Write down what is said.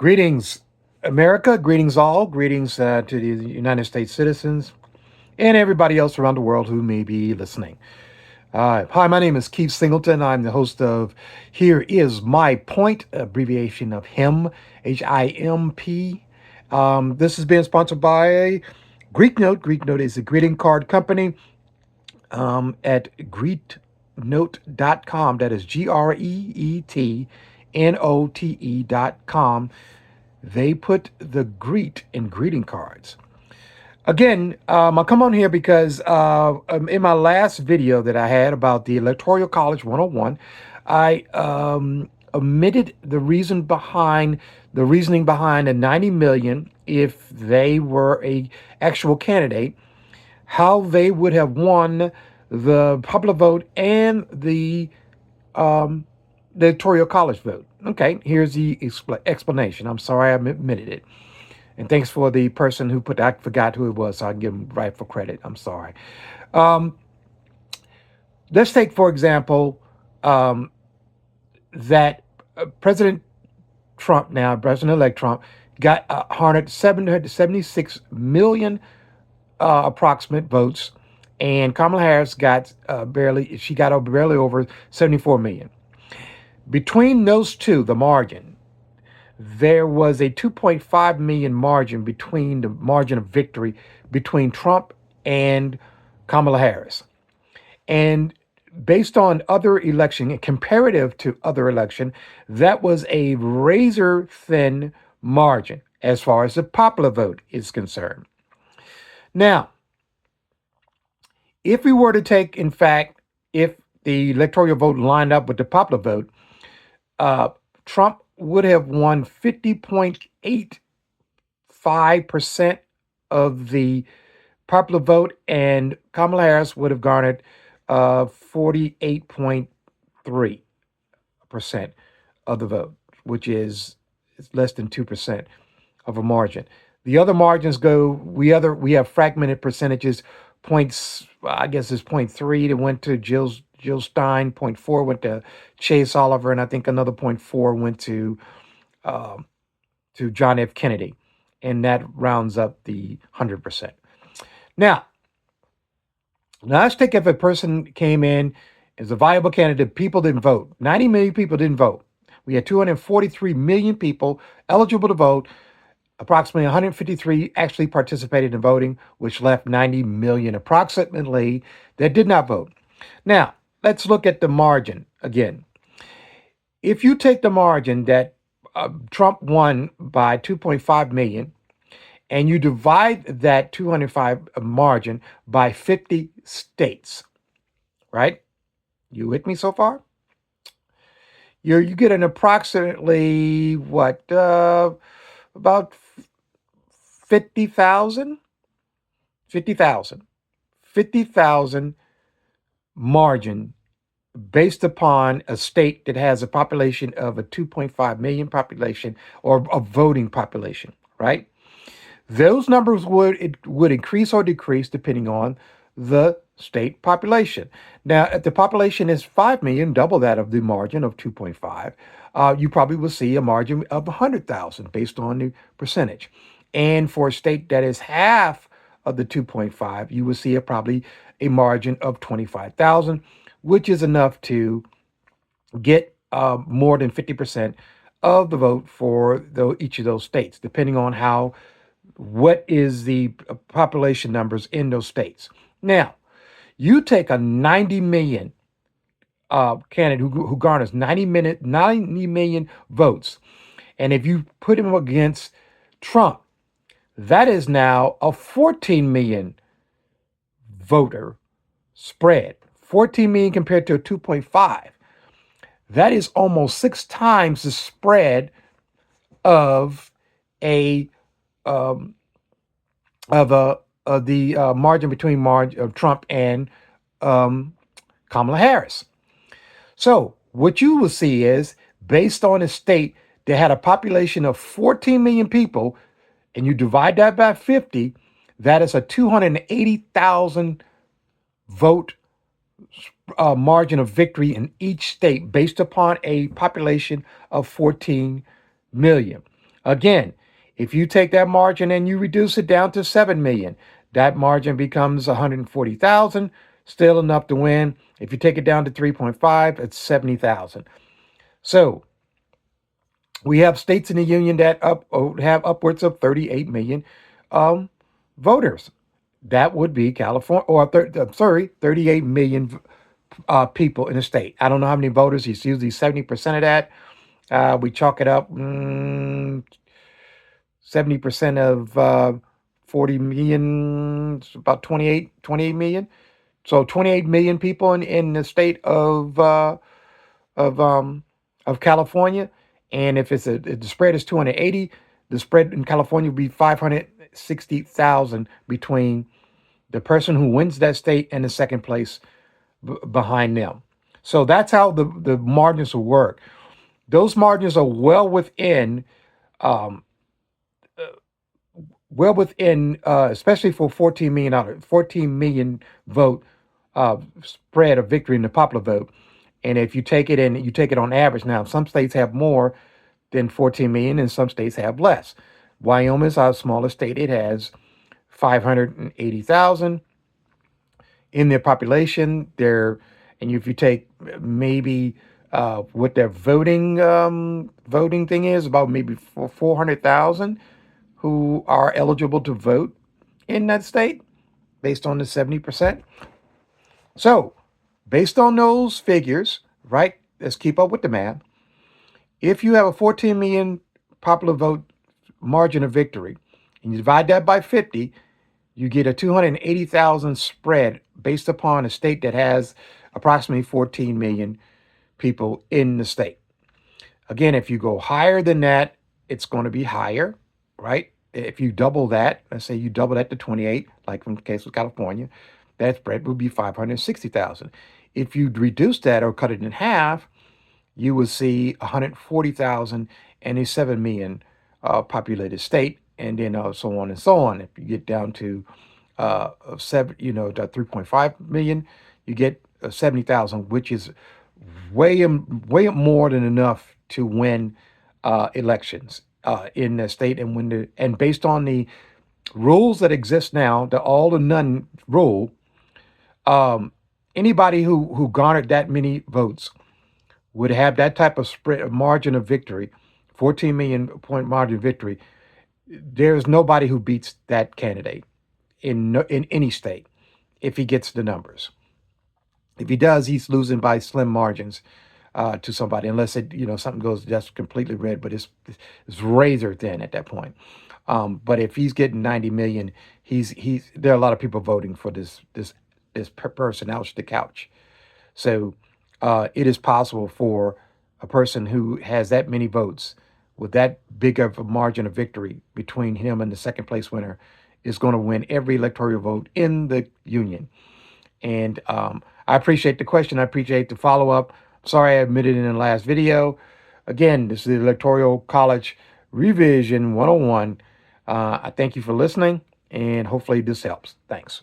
Greetings, America. Greetings, all. Greetings to the United States citizens and everybody else around the world who may be listening. Hi, my name is Keith Singleton. I'm the host of Here Is My Point, abbreviation of HIMP, HIMP. This has been sponsored by Greek Note. Greek Note is a greeting card company at greetnote.com. That is GREETNOTE.com. They put the greet in greeting cards. Again, I come on here because in my last video that I had about the Electoral College 101, I omitted the reasoning behind the 90 million if they were a actual candidate, how they would have won the popular vote and the electoral college vote. Okay, here's the explanation. I'm sorry I omitted it. And thanks for the person who put, I forgot who it was, so I can give him rightful credit. I'm sorry. Um, let's take, for example, that President Trump, now President-elect Trump, got 776 million approximate votes, and Kamala Harris got barely over 74 million. Between those two, the margin, there was a 2.5 million margin between the margin of victory between Trump and Kamala Harris. And based on other election, comparative to other election, that was a razor thin margin as far as the popular vote is concerned. Now, if we were to take, in fact, if the electoral vote lined up with the popular vote, Trump would have won 50.85% of the popular vote, and Kamala Harris would have garnered 48.3% of the vote, which is less than 2% of a margin. The other margins we have fragmented percentages. Points, I guess it's point 0.3 that went to Jill Stein, point 0.4 went to Chase Oliver, and I think another point 0.4 went to John F. Kennedy, and that rounds up the 100%. Now let's take if a person came in as a viable candidate, people didn't vote. 90 million people didn't vote. We had 243 million people eligible to vote. Approximately 153 actually participated in voting, which left 90 million approximately that did not vote. Now, let's look at the margin again. If you take the margin that Trump won by 2.5 million, and you divide that 205 margin by 50 states, right? You with me so far? You get an approximately what about 50,000 margin based upon a state that has a population of a 2.5 million population, or a voting population, right? Those numbers would increase or decrease depending on the state population. Now, if the population is 5 million, double that of the margin of 2.5, you probably will see a margin of 100,000 based on the percentage. And for a state that is half of the 2.5, you will see probably a margin of 25,000, which is enough to get more than 50% of the vote for each of those states, depending on what is the population numbers in those states. Now, you take a 90 million candidate who garners 90 million votes, and if you put him against Trump, that is now a 14 million voter spread. 14 million compared to a 2.5. That is almost 6 times the spread of the margin between Trump and Kamala Harris. So what you will see is, based on a state that had a population of 14 million people, and you divide that by 50, that is a 280,000 vote margin of victory in each state based upon a population of 14 million. Again, if you take that margin and you reduce it down to 7 million, that margin becomes 140,000, still enough to win. If you take it down to 3.5, it's 70,000. So we have states in the union that have upwards of 38 million um, voters. That would be California, or 38 million people in the state. I don't know how many voters. It's usually 70% of that. We chalk it up 70% of 40 million, it's about 28 million. So 28 million people in the state of um, of California. And if the spread is 280, the spread in California would be 560,000 between the person who wins that state and the second place behind them. So that's how the margins will work. Those margins are um, well within, especially for 14 million vote spread of victory in the popular vote. And if you take it and you take it on average, now some states have more than 14 million, and some states have less. Wyoming is our smallest state; it has 580,000 in their population. And if you take maybe what their voting thing is, about maybe 400,000 who are eligible to vote in that state based on the 70%. So, based on those figures, right? Let's keep up with the math. If you have a 14 million popular vote margin of victory, and you divide that by 50, you get a 280,000 spread based upon a state that has approximately 14 million people in the state. Again, if you go higher than that, it's going to be higher, right? If you double that, let's say you double that to 28, like in the case of California, that spread would be 560,000. If you reduce that or cut it in half, you would see 140,000 and a 7 million populated state, and then so on and so on. If you get down to seven, to 3.5 million, you get 70,000, which is way more than enough to win elections in the state, and based on the rules that exist now, the all or none rule. Um, Anybody who garnered that many votes would have that type of spread margin of victory, 14 million point margin of victory. There's nobody who beats that candidate in any state if he gets the numbers. If he does, he's losing by slim margins to somebody, unless something goes just completely red, but it's razor thin at that point. But if he's getting 90 million, he's there are a lot of people voting for this person out the couch. So it is possible for a person who has that many votes with that big of a margin of victory between him and the second place winner is going to win every electoral vote in the union. And I appreciate the question. I appreciate the follow up. Sorry I admitted in the last video. Again, this is the Electoral College Revision 101. I thank you for listening, and hopefully this helps. Thanks.